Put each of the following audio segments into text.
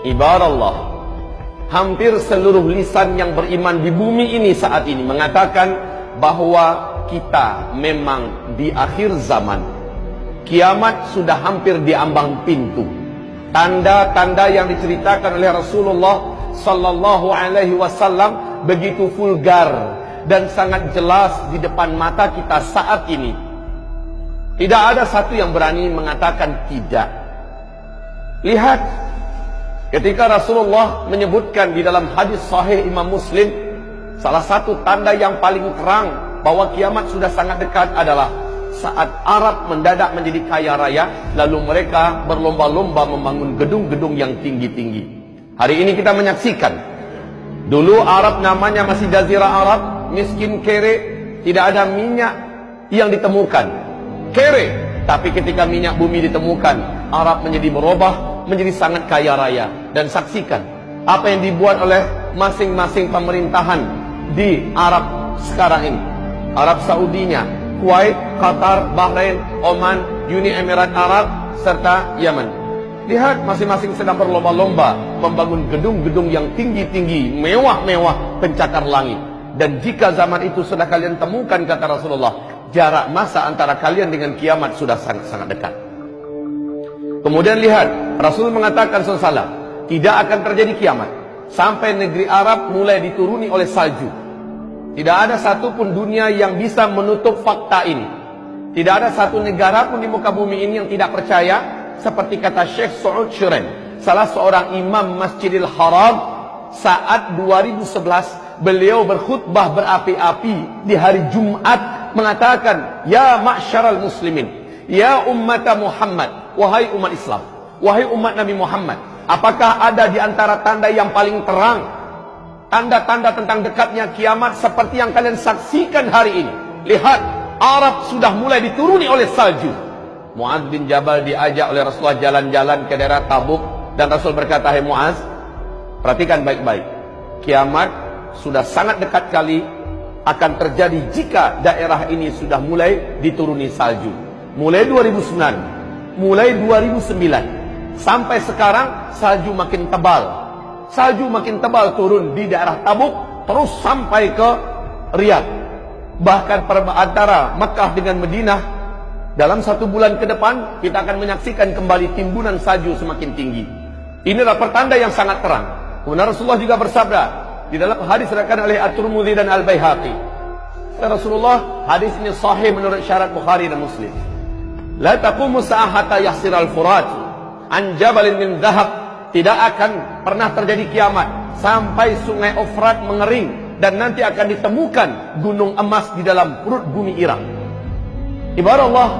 Ibarat hampir seluruh lisan yang beriman di bumi ini saat ini mengatakan bahwa kita memang di akhir zaman. Kiamat sudah hampir di ambang pintu. Tanda-tanda yang diceritakan oleh Rasulullah sallallahu alaihi wasallam begitu vulgar dan sangat jelas di depan mata kita saat ini. Tidak ada satu yang berani mengatakan tidak. Lihat, ketika Rasulullah menyebutkan di dalam hadis sahih Imam Muslim, salah satu tanda yang paling terang bahwa kiamat sudah sangat dekat adalah saat Arab mendadak menjadi kaya raya, lalu mereka berlomba-lomba membangun gedung-gedung yang tinggi-tinggi. Hari ini kita menyaksikan, dulu Arab namanya masih Jazirah Arab, miskin kere, tidak ada minyak yang ditemukan, kere. Tapi ketika minyak bumi ditemukan, Arab menjadi berubah, menjadi sangat kaya raya. Dan saksikan apa yang dibuat oleh masing-masing pemerintahan di Arab sekarang ini. Arab Saudinya, Kuwait, Qatar, Bahrain, Oman, Uni Emirat Arab, serta Yaman. Lihat, masing-masing sedang berlomba-lomba membangun gedung-gedung yang tinggi-tinggi, mewah-mewah, pencakar langit. Dan jika zaman itu sudah kalian temukan, kata Rasulullah, jarak masa antara kalian dengan kiamat sudah sangat-sangat dekat. Kemudian lihat, Rasul mengatakan SAW, tidak akan terjadi kiamat sampai negeri Arab mulai dituruni oleh salju. Tidak ada satupun dunia yang bisa menutup fakta ini. Tidak ada satu negara pun di muka bumi ini yang tidak percaya. Seperti kata Syekh Saud Shiren, salah seorang imam Masjidil Haram, saat 2011 beliau berkhutbah berapi-api di hari Jumat, mengatakan, ya ma'syaral muslimin, ya ummata Muhammad, wahai umat Islam, wahai umat Nabi Muhammad, apakah ada di antara tanda yang paling terang, tanda-tanda tentang dekatnya kiamat seperti yang kalian saksikan hari ini? Lihat, Arab sudah mulai dituruni oleh salju. Muaz bin Jabal diajak oleh Rasulullah jalan-jalan ke daerah Tabuk, dan Rasul berkata, hai Muaz, perhatikan baik-baik, kiamat sudah sangat dekat kali akan terjadi jika daerah ini sudah mulai dituruni salju. Mulai 2009, mulai 2009 sampai sekarang salju makin tebal. Salju makin tebal turun di daerah Tabuk, terus sampai ke Riyadh. Bahkan antara Mekah dengan Madinah, dalam 1 bulan ke depan kita akan menyaksikan kembali timbunan salju semakin tinggi. Inilah pertanda yang sangat terang. Kemudian Rasulullah juga bersabda di dalam hadis diriwayatkan oleh At-Tirmidzi dan Al-Baihaqi. Rasulullah, hadis ini sahih menurut syarat Bukhari dan Muslim. La taqumu sa'ata yasir al-furat an jabalin min dhahab. Tidak akan pernah terjadi kiamat sampai sungai Efrat mengering dan nanti akan ditemukan gunung emas di dalam perut bumi Irak. Ibarat Allah,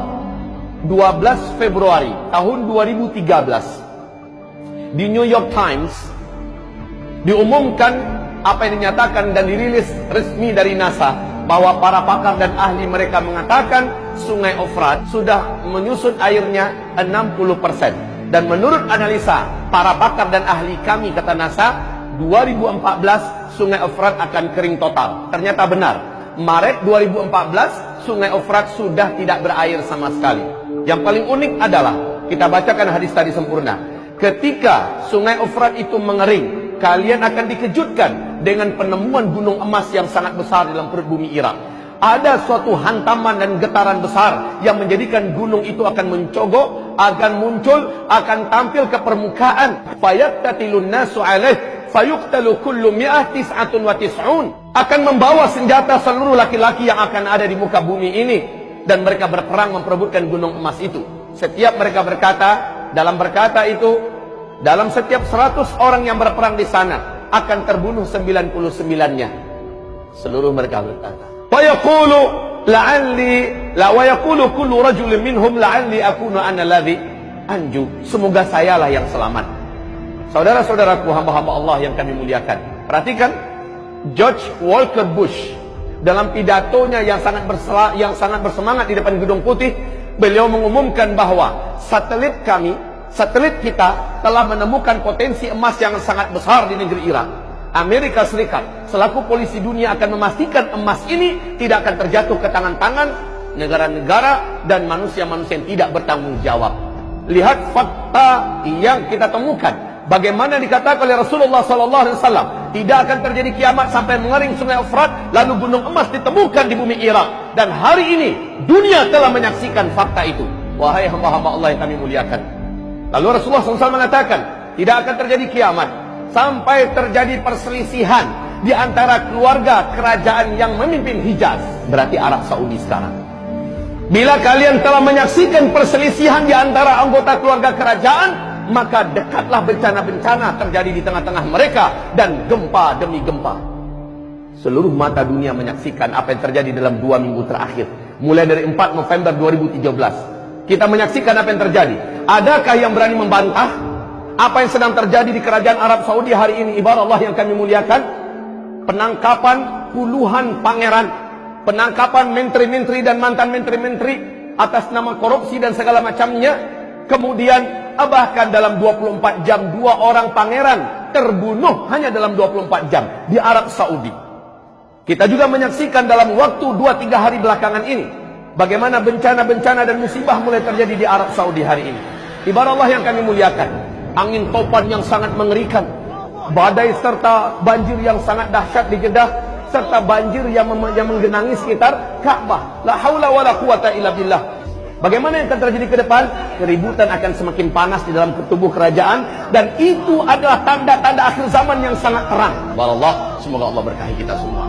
12 Februari tahun 2013 di New York Times diumumkan apa yang dinyatakan dan dirilis resmi dari NASA, bahwa para pakar dan ahli mereka mengatakan sungai Efrat sudah menyusut airnya 60%. Dan menurut analisa para pakar dan ahli kami, kata NASA, 2014 sungai Efrat akan kering total. Ternyata benar. Maret 2014 sungai Efrat sudah tidak berair sama sekali. Yang paling unik adalah, kita bacakan hadis tadi sempurna, ketika sungai Efrat itu mengering, kalian akan dikejutkan dengan penemuan gunung emas yang sangat besar dalam perut bumi Irak. Ada suatu hantaman dan getaran besar yang menjadikan gunung itu akan mencogok, akan muncul, akan tampil ke permukaan. Fayattatilun nasu alaih fayuqtalu kullu mi'ah tis'atun wa tis'un. Akan membawa senjata seluruh laki-laki yang akan ada di muka bumi ini, dan mereka berperang memperebutkan gunung emas itu. Setiap mereka berkata, dalam berkata itu, dalam setiap 100 orang yang berperang di sana akan terbunuh 99-nya. Seluruh mereka berkata, wa yaqulu kullu rajulin minhum la'alli akunu ana alladhi anju. Semoga sayalah yang selamat. Saudara-saudaraku, hamba-hamba Allah yang kami muliakan, perhatikan George Walker Bush dalam pidatonya yang sangat bersemangat di depan Gedung Putih. Beliau mengumumkan bahwa satelit kita telah menemukan potensi emas yang sangat besar di negeri Irak. Amerika Serikat selaku polisi dunia akan memastikan emas ini tidak akan terjatuh ke tangan-tangan negara-negara dan manusia-manusia yang tidak bertanggung jawab. Lihat fakta yang kita temukan. Bagaimana dikatakan oleh Rasulullah SAW, tidak akan terjadi kiamat sampai mengering sungai Efrat, lalu gunung emas ditemukan di bumi Irak. Dan hari ini dunia telah menyaksikan fakta itu. Wahai hamba-hamba Allah yang kami muliakan. Lalu Rasulullah SAW mengatakan, tidak akan terjadi kiamat sampai terjadi perselisihan di antara keluarga kerajaan yang memimpin Hijaz, berarti Arab Saudi sekarang. Bila kalian telah menyaksikan perselisihan di antara anggota keluarga kerajaan, maka dekatlah bencana-bencana terjadi di tengah-tengah mereka dan gempa demi gempa. Seluruh mata dunia menyaksikan apa yang terjadi dalam 2 minggu terakhir. Mulai dari 4 November 2013. Kita menyaksikan apa yang terjadi. Adakah yang berani membantah apa yang sedang terjadi di kerajaan Arab Saudi hari ini? Ibarat Allah yang kami muliakan, penangkapan puluhan pangeran, penangkapan menteri-menteri dan mantan menteri-menteri atas nama korupsi dan segala macamnya. Kemudian bahkan dalam 24 jam 2 orang pangeran terbunuh hanya dalam 24 jam di Arab Saudi. Kita juga menyaksikan dalam waktu 2-3 hari belakangan ini bagaimana bencana-bencana dan musibah mulai terjadi di Arab Saudi hari ini. Ibarat Allah yang kami muliakan, angin topan yang sangat mengerikan, badai serta banjir yang sangat dahsyat di Jeddah, serta banjir yang menggenangi sekitar Ka'bah. La haula wala quwata illa billah. Bagaimana yang akan terjadi ke depan? Keributan akan semakin panas di dalam tubuh kerajaan, dan itu adalah tanda-tanda akhir zaman yang sangat terang. Wallah, semoga Allah berkahi kita semua.